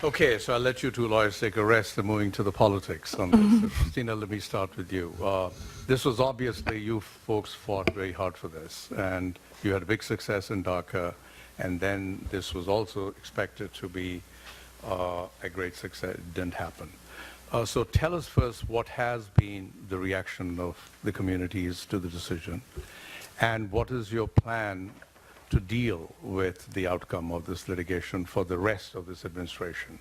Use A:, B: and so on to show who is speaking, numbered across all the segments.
A: Okay, so I'll let you two lawyers take a rest and moving to the politics on this. So, Christina, let me start with you. This was obviously, you folks fought very hard for this, and you had a big success in DACA, and then this was also expected to be a great success. It didn't happen. So tell us first what has been the reaction of the communities to the decision, and what is your plan to deal with the outcome of this litigation for the rest of this administration?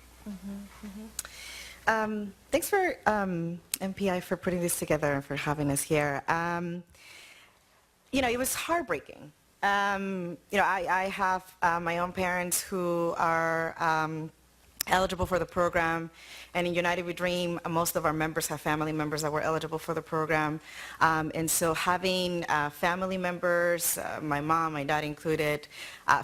B: Thanks for MPI for putting this together and for having us here. It was heartbreaking. I have my own parents who are eligible for the program, and in United We Dream, most of our members have family members that were eligible for the program, and so having family members, my mom, my dad included,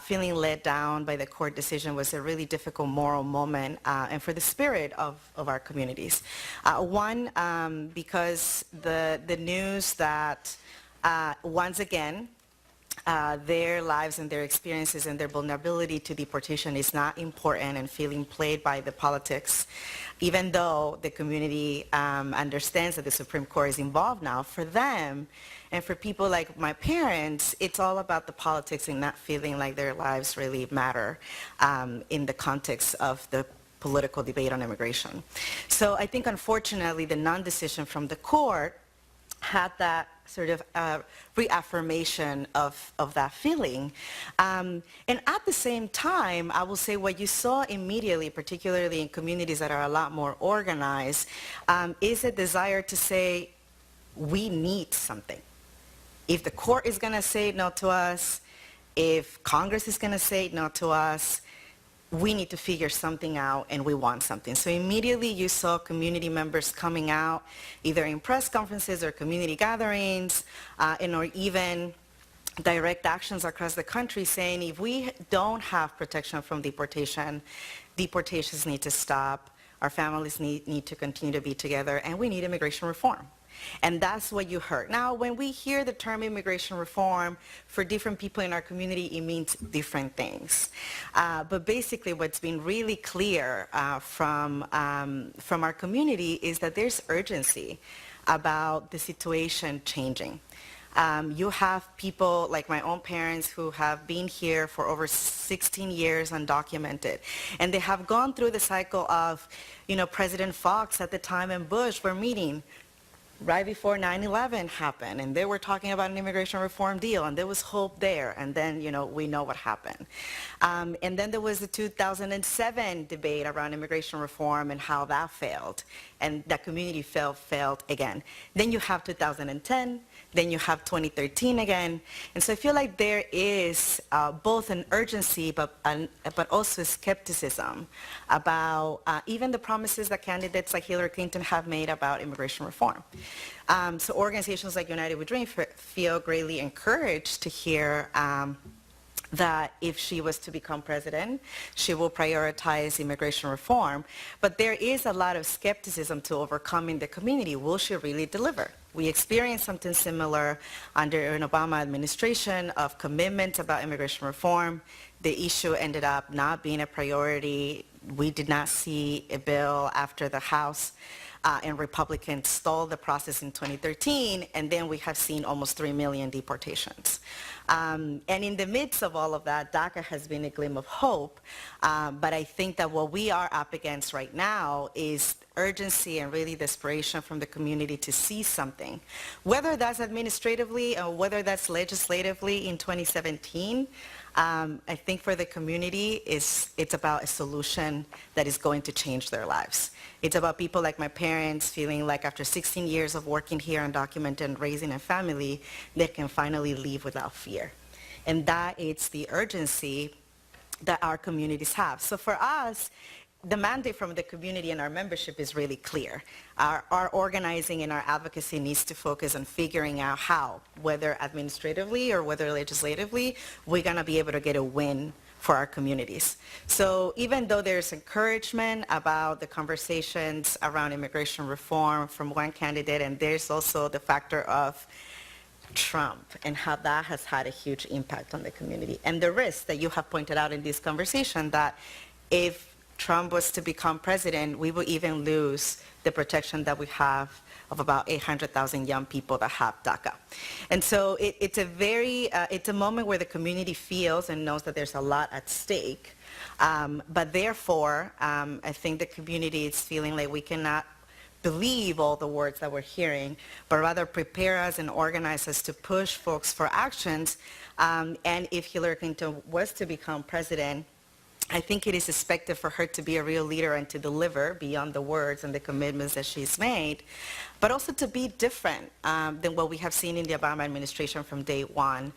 B: feeling let down by the court decision was a really difficult moral moment, and for the spirit of our communities. One, because the news that once again, their lives and their experiences and their vulnerability to deportation is not important and feeling played by the politics, even though the community understands that the Supreme Court is involved now. For them and for people like my parents, it's all about the politics and not feeling like their lives really matter in the context of the political debate on immigration. So I think unfortunately the non-decision from the court had that sort of reaffirmation of that feeling. And at the same time, I will say what you saw immediately, particularly in communities that are a lot more organized, is a desire to say, we need something. If the court is going to say no to us, if Congress is going to say no to us, we need to figure something out and we want something. So immediately you saw community members coming out, either in press conferences or community gatherings, or even direct actions across the country saying if we don't have protection from deportation, deportations need to stop, our families need to continue to be together, and we need immigration reform. And that's what you heard. Now, when we hear the term immigration reform, for different people in our community, it means different things. But basically, what's been really clear from our community is that there's urgency about the situation changing. You have people like my own parents who have been here for over 16 years undocumented, and they have gone through the cycle of, President Fox at the time and Bush were meeting right before 9/11 happened, and they were talking about an immigration reform deal, and there was hope there, and then, we know what happened. And then there was the 2007 debate around immigration reform and how that failed, and that community failed again. Then you have 2010, then you have 2013 again, and so I feel like there is both an urgency, but also skepticism about even the promises that candidates like Hillary Clinton have made about immigration reform. So organizations like United We Dream feel greatly encouraged to hear that if she was to become president, she will prioritize immigration reform. But there is a lot of skepticism to overcome in the community. Will she really deliver? We experienced something similar under an Obama administration of commitments about immigration reform. The issue ended up not being a priority. We did not see a bill after the House and Republicans stalled the process in 2013, and then we have seen almost 3 million deportations. And in the midst of all of that, DACA has been a glimmer of hope, but I think that what we are up against right now is urgency and really desperation from the community to see something. Whether that's administratively or whether that's legislatively in 2017, I think for the community, it's about a solution that is going to change their lives. It's about people like my parents feeling like after 16 years of working here undocumented and raising a family, they can finally leave without fear. And that is the urgency that our communities have. So for us, the mandate from the community and our membership is really clear. Our organizing and our advocacy needs to focus on figuring out how, whether administratively or whether legislatively, we're going to be able to get a win for our communities. So even though there's encouragement about the conversations around immigration reform from one candidate, and there's also the factor of Trump and how that has had a huge impact on the community, and the risk that you have pointed out in this conversation that if Trump was to become president, we would even lose the protection that we have of about 800,000 young people that have DACA. And so it's a moment where the community feels and knows that there's a lot at stake. But therefore, I think the community is feeling like we cannot believe all the words that we're hearing, but rather prepare us and organize us to push folks for actions. And if Hillary Clinton was to become president, I think it is expected for her to be a real leader and to deliver beyond the words and the commitments that she's made, but also to be different than what we have seen in the Obama administration from day one,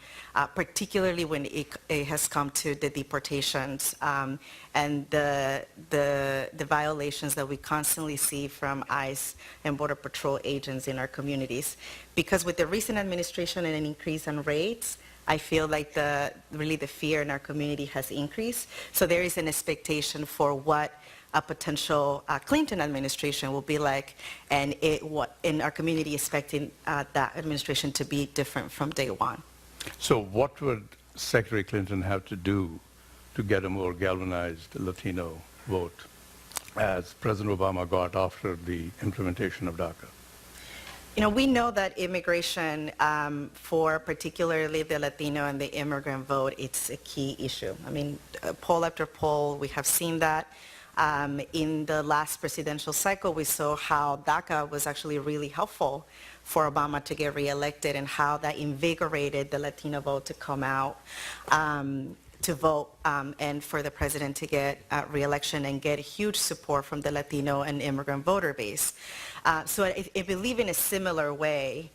B: particularly when it has come to the deportations and the violations that we constantly see from ICE and Border Patrol agents in our communities. Because with the recent administration and an increase in rates, I feel like really the fear in our community has increased. So there is an expectation for what a potential Clinton administration will be like, and what in our community expecting that administration to be different from day one.
A: So what would Secretary Clinton have to do to get a more galvanized Latino vote, as President Obama got after the implementation of DACA?
B: You know, we know that immigration, for particularly the Latino and the immigrant vote, it's a key issue. I mean, poll after poll, we have seen that. In the last presidential cycle, we saw how DACA was actually really helpful for Obama to get reelected, and how that invigorated the Latino vote to come out to vote, and for the president to get reelection and get huge support from the Latino and immigrant voter base. So I believe in a similar way,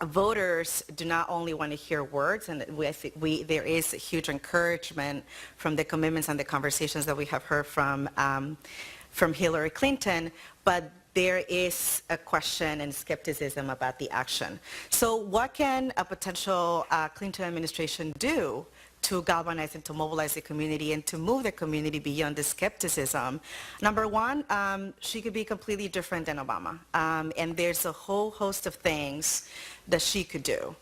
B: voters do not only want to hear words, and there is a huge encouragement from the commitments and the conversations that we have heard from Hillary Clinton, but there is a question and skepticism about the action. So what can a potential Clinton administration do to galvanize and to mobilize the community and to move the community beyond the skepticism? Number one, she could be completely different than Obama. And there's a whole host of things that she could do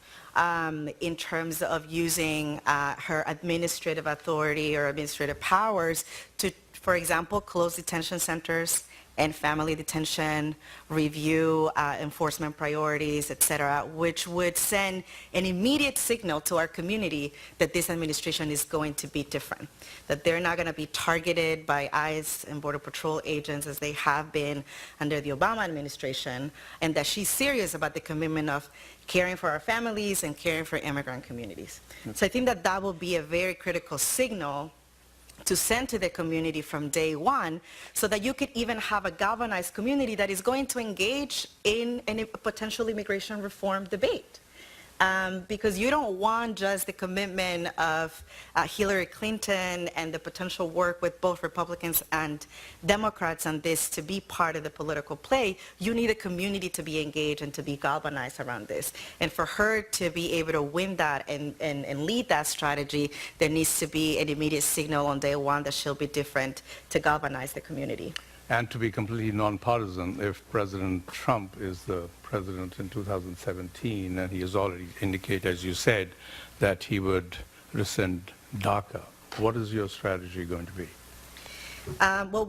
B: in terms of using her administrative authority or administrative powers to, for example, close detention centers and family detention, review enforcement priorities, et cetera, which would send an immediate signal to our community that this administration is going to be different, that they're not going to be targeted by ICE and Border Patrol agents as they have been under the Obama administration, and that she's serious about the commitment of caring for our families and caring for immigrant communities. So I think that that will be a very critical signal to send to the community from day one, so that you could even have a galvanized community that is going to engage in a potential immigration reform debate. Because you don't want just the commitment of Hillary Clinton and the potential work with both Republicans and Democrats on this to be part of the political play. You need a community to be engaged and to be galvanized around this. And for her to be able to win that and lead that strategy, there needs to be an immediate signal on day one that she'll be different to galvanize the community.
A: And to be completely nonpartisan, if President Trump is the president in 2017, and he has already indicated, as you said, that he would rescind DACA, what is your strategy going to be?
B: Well,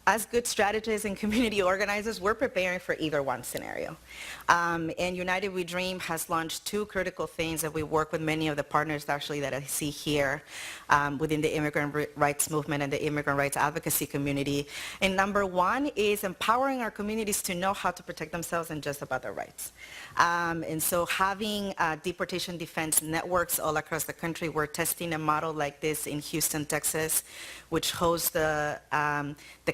B: as good strategists and community organizers, we're preparing for either one scenario. And United We Dream has launched two critical things that we work with many of the partners actually that I see here within the immigrant rights movement and the immigrant rights advocacy community. And number one is empowering our communities to know how to protect themselves and just about their rights. And so having deportation defense networks all across the country, we're testing a model like this in Houston, Texas, which hosts the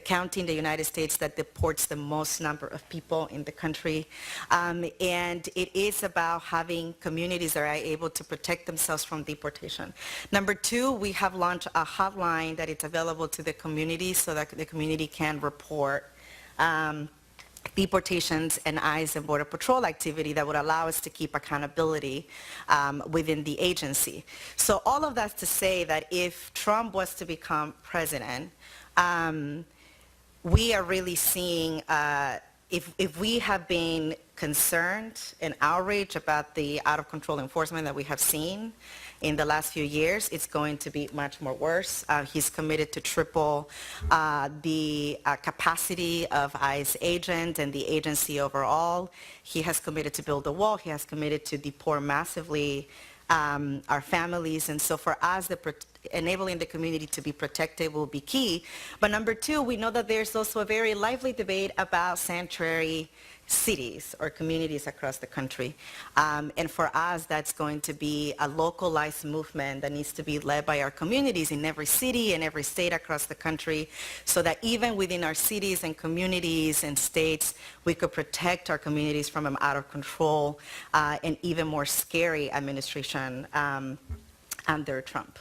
B: county in the United States that deports the most number of people in the country. And it is about having communities that are able to protect themselves from deportation. Number two, we have launched a hotline that is available to the community so that the community can report deportations and ICE and Border Patrol activity that would allow us to keep accountability within the agency. So all of that to say that if Trump was to become president, we are really seeing if we have been concerned and outraged about the out-of-control enforcement that we have seen in the last few years, it's going to be much more worse. He's committed to triple the capacity of ICE agents and the agency overall. He has committed to build a wall. He has committed to deport massively our families. And so for us, enabling the community to be protected will be key. But number two, we know that there's also a very lively debate about sanctuary cities or communities across the country. And for us, that's going to be a localized movement that needs to be led by our communities in every city and every state across the country, so that even within our cities and communities and states, we could protect our communities from an out of control and even more scary administration under Trump.